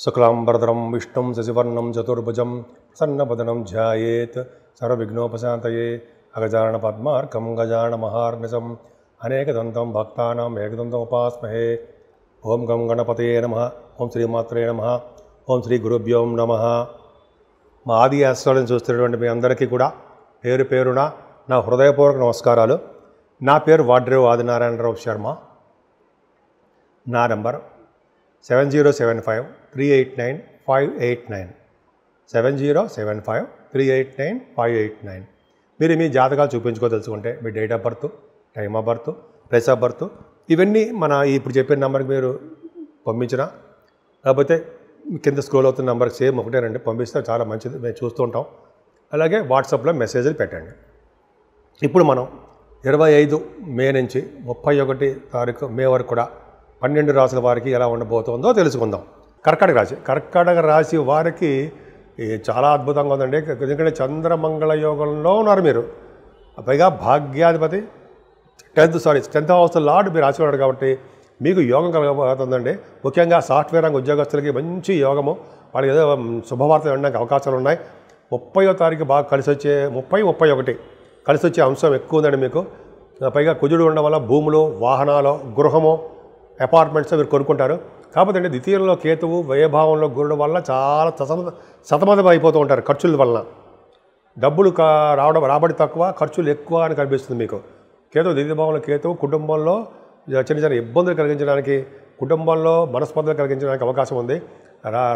शुक्लांबरधरं विष्णुं शशिवर्णं चतुर्भुजं प्रसन्नवदनं ध्यायेत् सर्वविघ्नोपशान्तये अगजाननपद्मार्कं गजाननमहार्निशम् अनेकदन्तं भक्तानाम् एकदन्तम् उपास्महे। ओं गं गणपतये नमः। ओं श्रीमात्रे नमः। ఓం శ్రీ గురుభ్యో నమః. మా ఆది ఆస్ట్రాలజీని చూస్తున్నటువంటి మీ అందరికీ కూడా పేరు పేరున నా హృదయపూర్వక నమస్కారాలు. నా పేరు వాడ్రేవు ఆదినారాయణరావు శర్మ. నా నంబర్ 7075389589 7075389589. మీరు మీ జాతకాలు చూపించుకోదలుచుకుంటే మీ date of birth, time of birth, place of birth ఇవన్నీ మన ఇప్పుడు చెప్పిన నెంబర్కి మీరు పంపించినా లేకపోతే కింద స్క్రోల్ అవుతున్న నెంబర్కి సేమ్ ఒకటేనండి పంపిస్తే చాలా మంచిది, మేము చూస్తూ ఉంటాం. అలాగే వాట్సాప్లో మెసేజ్లు పెట్టండి. ఇప్పుడు మనం 25 మే నుంచి 31 తారీఖు మే వరకు కూడా 12 రాసుల వారికి ఎలా ఉండబోతుందో తెలుసుకుందాం. కర్కాటక రాశి వారికి చాలా అద్భుతంగా ఉందండి. ఎందుకంటే చంద్రమంగళ యోగంలో ఉన్నారు మీరు. పైగా భాగ్యాధిపతి 10th హౌస్ లార్డ్ మీరు రాశి ఉన్నాడు కాబట్టి మీకు యోగం కలగబోతుందండి. ముఖ్యంగా సాఫ్ట్వేర్ రంగ ఉద్యోగస్తులకి మంచి యోగము, వాళ్ళకి ఏదో శుభవార్తలు వినడానికి అవకాశాలు ఉన్నాయి. 30వ తారీఖు బాగా కలిసి వచ్చే 30-31 కలిసి వచ్చే అంశం ఎక్కువ ఉందండి మీకు. పైగా కుజుడు ఉండడం వల్ల భూములు, వాహనాలు, గృహము, అపార్ట్మెంట్స్ మీరు కొనుక్కుంటారు. కాకపోతే అండి ద్వితీయంలో కేతువు, వ్యయభావంలో గురుడు వల్ల చాలా సతమతం అయిపోతూ ఉంటారు ఖర్చుల వలన. డబ్బులు రాబడి తక్కువ, ఖర్చులు ఎక్కువ అని కనిపిస్తుంది మీకు. కేతువు ద్వితీయ భావంలో కేతువు కుటుంబంలో చిన్న చిన్న ఇబ్బందులు కలిగించడానికి, కుటుంబంలో మనస్పర్ధలు కలిగించడానికి అవకాశం ఉంది.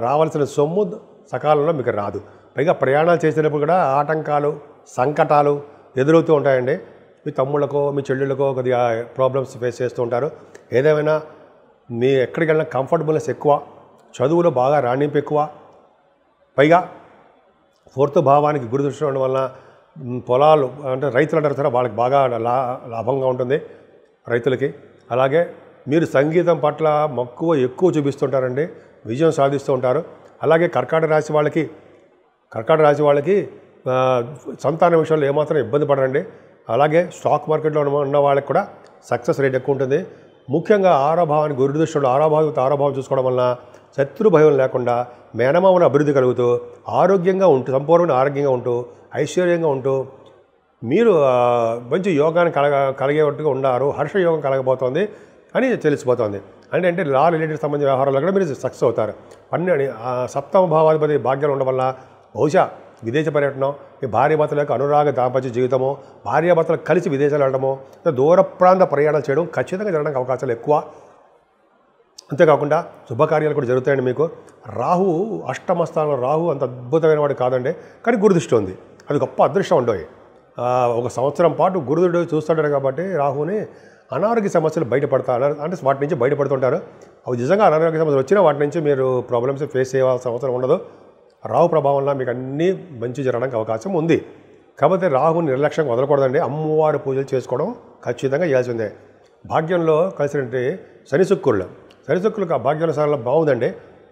రావాల్సిన సొమ్ము సకాలంలో మీకు రాదు. పైగా ప్రయాణాలు చేసినప్పుడు కూడా ఆటంకాలు, సంకటాలు ఎదురవుతూ ఉంటాయండి. మీ తమ్ముళ్ళకో మీ చెల్లెళ్ళకో కొద్దిగా ప్రాబ్లమ్స్ ఫేస్ చేస్తూ ఉంటారు. ఏదేమైనా మీ ఎక్కడికి వెళ్ళినా కంఫర్టబుల్నెస్ ఎక్కువ, చదువులో బాగా రాణింపు ఎక్కువ. పైగా 4th భావానికి గురు దృష్టి ఉండడం వల్ల పొలాలు అంటే రైతులు అంటారు సార్, వాళ్ళకి బాగా లాభంగా ఉంటుంది రైతులకి. అలాగే మీరు సంగీతం పట్ల మక్కువ ఎక్కువ చూపిస్తుంటారండి, విజయం సాధిస్తూ ఉంటారు. అలాగే కర్కాటక రాశి వాళ్ళకి సంతాన విషయంలో ఏమాత్రం ఇబ్బంది పడరండి. అలాగే స్టాక్ మార్కెట్లో ఉన్న వాళ్ళకి కూడా సక్సెస్ రేట్ ఎక్కువ ఉంటుంది. ముఖ్యంగా 6వ భావానికి గురు దృష్టిలో 6వ భావం చూసుకోవడం వలన శత్రు భయం లేకుండా మేనమామల అభివృద్ధి కలుగుతూ ఆరోగ్యంగా ఉంటూ, సంపూర్ణ ఆరోగ్యంగా ఉంటూ, ఐశ్వర్యంగా ఉంటూ మీరు మంచి యోగాన్ని కలిగేటట్టుగా ఉన్నారు. హర్షయోగం కలగబోతోంది అని తెలిసిపోతుంది. అంటే లా రిలేటెడ్ సంబంధించిన వ్యవహారాల్లో కూడా మీరు సక్సెస్ అవుతారు. 7వ భావాధిపతి భాగ్యాలు ఉండడం వల్ల బహుశా విదేశ పర్యటనం, మీ భార్యాభర్తల యొక్క అనురాగ దాంపత్య జీవితము, భార్యాభర్తలు కలిసి విదేశాలు వెళ్ళడము, దూర ప్రాంత ప్రయాణాలు చేయడం ఖచ్చితంగా జరగడానికి అవకాశాలు ఎక్కువ. అంతేకాకుండా శుభకార్యాలు కూడా జరుగుతాయండి మీకు. రాహు 8వ స్థానంలో, రాహు అంత అద్భుతమైన వాడు కాదండి, కానీ గురుదృష్టి ఉంది. అది గొప్ప అదృష్టం ఉండవు. 1 సంవత్సరం పాటు గురుడు చూస్తాడు కాబట్టి రాహుని అనారోగ్య సమస్యలు బయటపడతారు, అంటే వాటి నుంచి బయటపడుతుంటారు. అవి నిజంగా అనారోగ్య సమస్యలు వచ్చినా వాటి నుంచి మీరు ప్రాబ్లమ్స్ ఫేస్ చేయాల్సిన అవసరం ఉండదు. రాహు ప్రభావం వల్ల మీకు అన్నీ మంచి జరగడానికి అవకాశం ఉంది. కాకపోతే రాహుని నిర్లక్ష్యంగా వదలకూడదండి. అమ్మవారి పూజలు చేసుకోవడం ఖచ్చితంగా చేయాల్సిందే. భాగ్యంలో కలిసినట్టు శని శుక్రులకు ఆ భాగ్యానుసారంలో బాగుందండి.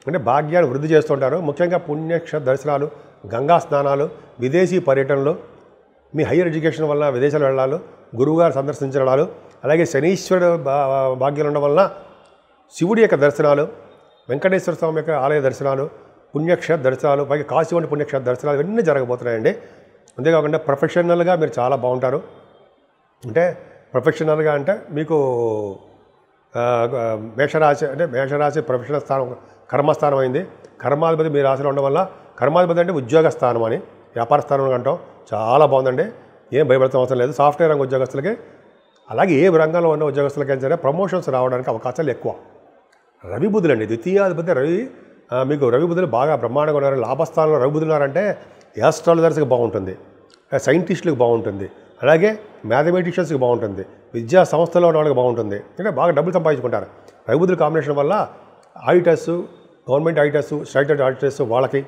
అంటే భాగ్యాన్ని వృద్ధి చేస్తుంటారు. ముఖ్యంగా పుణ్యక్షేత్ర దర్శనాలు, గంగా స్నానాలు, విదేశీ పర్యటనలు, మీ హైయర్ ఎడ్యుకేషన్ వల్ల విదేశాలు వెళ్ళాలి, గురువుగారు సందర్శించడాలు, అలాగే శనీశ్వరుడు భాగ్యాలు ఉండడం వలన శివుడి యొక్క దర్శనాలు, వెంకటేశ్వర స్వామి యొక్క ఆలయ దర్శనాలు, పుణ్యక్షేత్ర దర్శనాలు, పైగా కాశీ వంటి పుణ్యక్షేత్ర దర్శనాలు ఇవన్నీ జరగబోతున్నాయండి. అంతేకాకుండా ప్రొఫెషనల్గా మీరు చాలా బాగుంటారు. అంటే ప్రొఫెషనల్గా అంటే మీకు మేషరాశి ప్రొఫెషనల్ స్థానం, కర్మస్థానం అయింది. కర్మాధిపతి మీ రాశిలో ఉండడం వల్ల, కర్మాధిపతి అంటే ఉద్యోగ స్థానం అని, వ్యాపార స్థానం అంటాం. చాలా బాగుందండి, ఏం భయపడతాం అవసరం లేదు. సాఫ్ట్వేర్ రంగ ఉద్యోగస్తులకి, అలాగే ఏ రంగంలో ఉన్న ఉద్యోగస్తులకైనా సరే ప్రమోషన్స్ రావడానికి అవకాశాలు ఎక్కువ. రవి బుధులు అండి, ద్వితీయాధిపతి రవి. మీకు రవి బుధులు బాగా బ్రహ్మాండంగా ఉన్నారు. లాభస్థానంలో రవి బుధులు ఉన్నారంటే యాస్ట్రాలజర్స్కి బాగుంటుంది, సైంటిస్టులకు బాగుంటుంది, అలాగే మ్యాథమెటిషియన్స్కి బాగుంటుంది, విద్యా సంస్థలో ఉన్న వాళ్ళకి బాగుంటుంది. అంటే బాగా డబ్బులు సంపాదించుకుంటారు. రవి బుధుల కాంబినేషన్ వల్ల auditors, government auditors, state auditors, వాళ్ళకి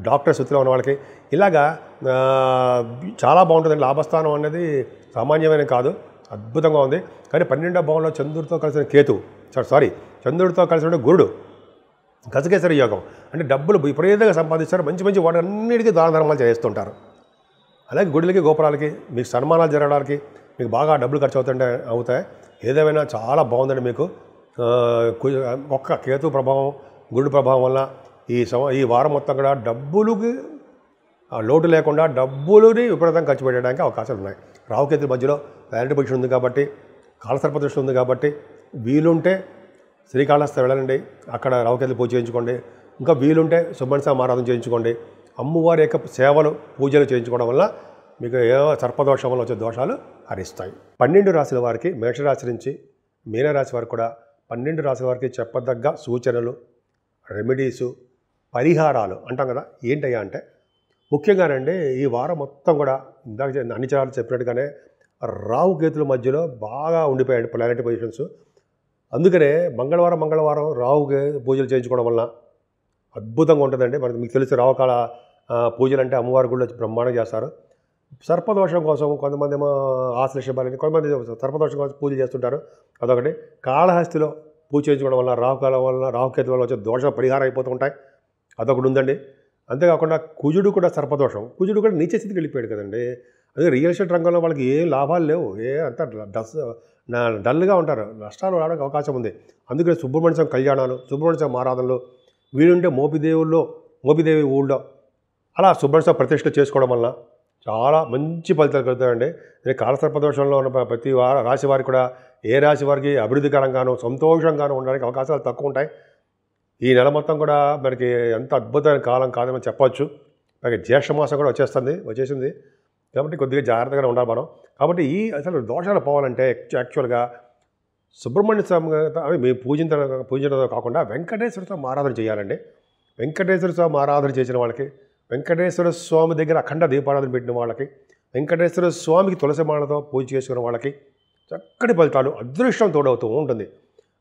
డాక్టర్స్ వృత్తిలో ఉన్న వాళ్ళకి ఇలాగా చాలా బాగుంటుంది. లాభస్థానం అనేది సామాన్యమైన కాదు, అద్భుతంగా ఉంది. కానీ 12వ భావంలో చంద్రుడితో కలిసిన చంద్రుడితో కలిసిన గురుడు గజకేసరి యోగం. అంటే డబ్బులు విపరీతంగా సంపాదిస్తారు, మంచి వాటి అన్నిటికీ దాన ధర్మాలు చేస్తుంటారు. అలాగే గుడిలకి, గోపురాలకి మీకు సన్మానాలు జరగడానికి మీకు బాగా డబ్బులు ఖర్చు అవుతాయి. ఏదేమైనా చాలా బాగుందండి మీకు. ఒక్క కేతు ప్రభావం, గురుడు ప్రభావం వల్ల ఈ వారం మొత్తం కూడా డబ్బులకి లోటు లేకుండా డబ్బులని విపరీతంగా ఖర్చు పెట్టడానికి అవకాశాలు ఉన్నాయి. రావుకేతుల మధ్యలో ప్లానెటరీ పొజిషన్ ఉంది కాబట్టి, కాలసర్ప దృష్టి ఉంది కాబట్టి వీలుంటే శ్రీకాళహస్తి వెళ్ళండి, అక్కడ రావుకేతుల పూజ చేయించుకోండి. ఇంకా వీలుంటే సుబ్రహ్మణ్య స్వామి ఆరాధన చేయించుకోండి. అమ్మవారి యొక్క సేవలు పూజలు చేయించుకోవడం వల్ల మీకు ఏ సర్పదోషం వల్ల వచ్చే దోషాలు హరిస్తాయి. 12 రాశుల వారికి, మేషరాశి నుంచి మీనరాశి వారికి కూడా 12 రాశుల వారికి చెప్పదగ్గ సూచనలు, రెమెడీసు, పరిహారాలు అంటాం కదా. ఏంటయ్యా అంటే ముఖ్యంగానండి ఈ వారం మొత్తం కూడా ఇందాక అన్ని చాలు చెప్పినట్టుగానే రావుకేతుల మధ్యలో బాగా ఉండిపోయాడు ప్లానెటరీ పొజిషన్స్. అందుకనే మంగళవారం రావుకి పూజలు చేయించుకోవడం వల్ల అద్భుతంగా ఉంటుందండి. మనకి మీకు తెలిసి రావుకాల పూజలు అంటే అమ్మవారి గుళ్ళు వచ్చి బ్రహ్మాండంగా చేస్తారు. సర్పదోషం కోసం కొంతమంది ఏమో ఆశ్లేషబాలని, కొంతమంది సర్పదోషం కోసం పూజలు చేస్తుంటారు. అదొకటి. కాళహస్తిలో పూజ చేయించుకోవడం వల్ల రావుకేతుల వల్ల వచ్చే దోష పరిహారం అయిపోతూ ఉంటాయి. అదొకటి ఉందండి. అంతేకాకుండా కుజుడు కూడా సర్పదోషం, కుజుడు కూడా నీచ స్థితికి వెళ్ళిపోయాడు కదండి. అదే రియల్ ఎస్టేట్ రంగంలో వాళ్ళకి ఏం లాభాలు లేవు, అంతా డల్గా ఉంటారు, నష్టాలు రావడానికి అవకాశం ఉంది. అందుకని సుబ్రహ్మణ్య స్వామి కళ్యాణాలు, సుబ్రహ్మణ్య స్వామి ఆరాధనలు, వీలుంటే మోపిదేవి ఊళ్ళో అలా సుబ్రహ్మణ్య స్వామి ప్రతిష్ఠ చేసుకోవడం వల్ల చాలా మంచి ఫలితాలు కలుగుతాయండి. కాలసర్పదోషంలో ఉన్న ప్రతి రాశి వారికి కూడా ఏ రాశి వారికి అభివృద్ధికరంగానూ సంతోషంగానూ ఉండడానికి అవకాశాలు తక్కువ ఉంటాయి. ఈ నెల మొత్తం కూడా మనకి ఎంత అద్భుతమైన కాలం కాదని చెప్పవచ్చు. అలాగే జ్యేష్ఠ మాసం కూడా వచ్చేసింది కాబట్టి కొద్దిగా జాగ్రత్తగానే ఉండాలి మనం. కాబట్టి అసలు దోషాలు పోవాలంటే యాక్చువల్గా సుబ్రహ్మణ్య స్వామి అవి మేము పూజించడం కాకుండా వెంకటేశ్వర స్వామి ఆరాధన చేయాలండి. వెంకటేశ్వర స్వామి ఆరాధన చేసిన వాళ్ళకి, వెంకటేశ్వర స్వామి దగ్గర అఖండ దీపారాధన పెట్టిన వాళ్ళకి, వెంకటేశ్వర స్వామికి తులసి మాలతో పూజ చేసుకున్న వాళ్ళకి చక్కటి ఫలితాలు, అదృష్టం తోడవుతూ ఉంటుంది.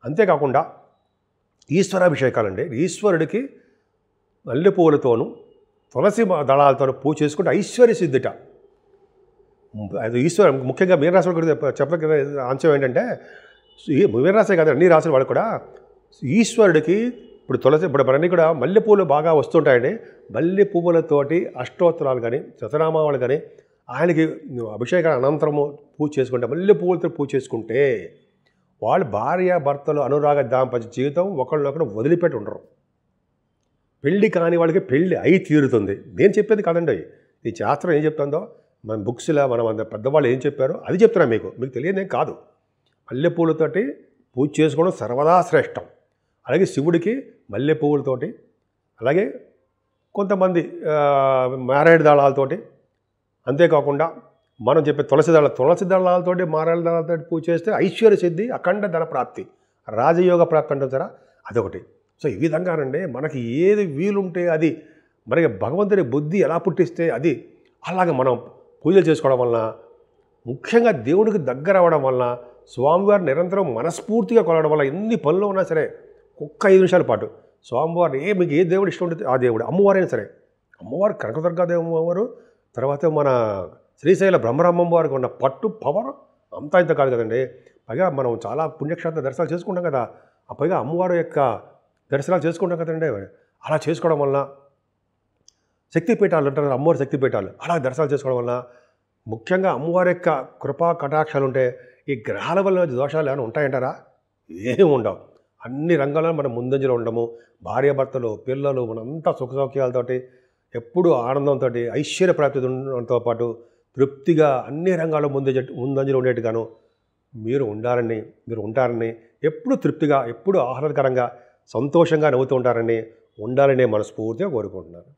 అంతేకాకుండా ఈశ్వరాభిషేకాలండి. ఈశ్వరుడికి మల్లె పువ్వులతోనూ తులసి దళాలతోనూ పూజ చేసుకుంటే ఐశ్వర్య సిద్ధిట. అది ముఖ్యంగా మీనరాశి గురించి చెప్పగల అంశం ఏంటంటే, మీనరాశే కాదు అన్ని రాశులు వాళ్ళు కూడా ఈశ్వరుడికి ఇప్పుడు మనన్నీ కూడా మల్లెపూలు బాగా వస్తుంటాయండి. మల్లె పువ్వులతోటి అష్టోత్తరాలు కానీ శతనామాలు కానీ ఆయనకి అభిషేకాల అనంతరము పూజ చేసుకుంటే, మల్లె పువ్వులతో పూజ చేసుకుంటే వాళ్ళు భార్యాభర్తలు అనురాగ దాంపత్య జీవితం ఒకళ్ళొకరు వదిలిపెట్టి ఉండరు. పెళ్ళి కాని వాళ్ళకి పెళ్ళి అయి తీరుతుంది. నేను చెప్పేది కాదండి, ఈ శాస్త్రం ఏం చెప్తుందో మన బుక్స్లో మనం పెద్దవాళ్ళు ఏం చెప్పారో అది చెప్తున్నా మీకు తెలియదేం కాదు. మల్లెపూలతోటి పూజ చేసుకోవడం సర్వదా శ్రేష్టం. అలాగే శివుడికి మల్లె పువ్వులతోటి, అలాగే కొంతమంది మారేడు దళాలతోటి, అంతేకాకుండా మనం చెప్పే తులసి దళాలతోటి మారేడు దళాలతో పూజ చేస్తే ఐశ్వర్య సిద్ధి, అఖండ ధన ప్రాప్తి, రాజయోగ ప్రాప్తి అంటారు సారా, అదొకటి. సో ఈ విధంగానండి మనకి ఏది వీలుంటే అది, మనకి భగవంతుడి బుద్ధి ఎలా పుట్టిస్తే అది, అలాగే మనం పూజలు చేసుకోవడం వలన, ముఖ్యంగా దేవుడికి దగ్గర అవ్వడం వలన, స్వామివారు నిరంతరం మనస్ఫూర్తిగా కొలవడం వల్ల ఎన్ని పనులు ఉన్నా సరే ఒక్క 5 నిమిషాల పాటు స్వామివారు మీకు ఏ దేవుడు ఇష్టం ఉంటుంది ఆ దేవుడు, అమ్మవారైనా సరే, అమ్మవారు కనకదుర్గాదేవి అమ్మవారు, తర్వాత మన శ్రీశైల బ్రహ్మరామమ్మ వారికి ఉన్న పట్టు పవర్ అంతా ఇంత కాదు కదండి. పైగా మనం చాలా పుణ్యక్షేత్ర దర్శనాలు చేసుకుంటాం కదా, ఆ పైగా అమ్మవారి యొక్క దర్శనాలు చేసుకుంటాం కదండి. అలా చేసుకోవడం వలన శక్తిపీఠాలు ఉంటారు, అమ్మవారి శక్తిపీఠాలు, అలా దర్శనాలు చేసుకోవడం వలన ముఖ్యంగా అమ్మవారి యొక్క కృపా కటాక్షాలు ఉంటే ఈ గ్రహాల వల్ల దోషాలు ఏమైనా ఉంటాయంటారా? ఏమి ఉండవు. అన్ని రంగాల్లో మనం ముందంజలో ఉండము. భార్యాభర్తలు, పిల్లలు, మనంతా సుఖ సౌఖ్యాలతోటి ఎప్పుడూ ఆనందంతో ఐశ్వర్య ప్రాప్తితో పాటు తృప్తిగా అన్ని రంగాల్లో ముందంజలో ఉండేట్టుగాను మీరు ఉంటారని, ఎప్పుడు తృప్తిగా, ఎప్పుడు ఆహ్లాదకరంగా, సంతోషంగా నవ్వుతూ ఉంటారని ఉండాలని మనస్ఫూర్తిగా కోరుకుంటున్నాను.